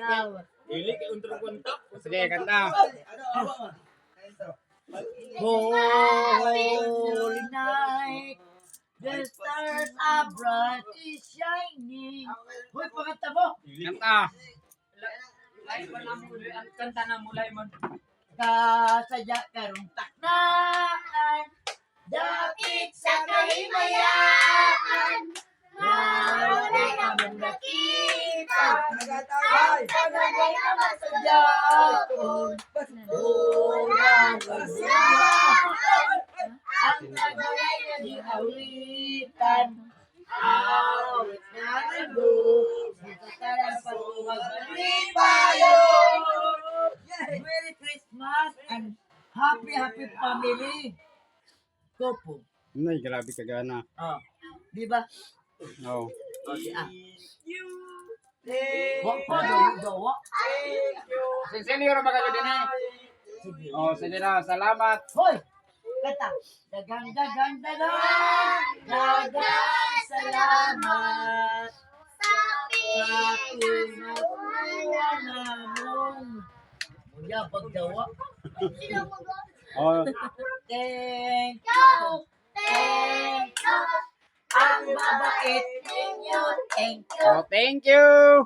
Salamat. Sige, kanta. Holy night, the stars are brightly shining. Hoy, pakanta mo. Kanta. Kanta na mulay mo. Kasadya karong taknaan, dapit sa kahimayaan. Nawalay naman nakita, ang tagaday na masadyakon. Unang kasiyahan, ang tagaday na diawitan. Awit na nandun, sa katalang pagmagalipayo. Merry Christmas and happy family. Kopo. Nay, grabe ka gana. Oh, di ba? Oh. Oh, si ah. Thank Wak pa daw. Sinsenyo ra magayo din eh. Sige. Oh, sige na, salamat. Hoy! Kata. Dagang salamat. Sa pinagmula namon. Muya pagdawa. Oh, Thank you. Ang babait ninyo. Thank you. oh, thank you.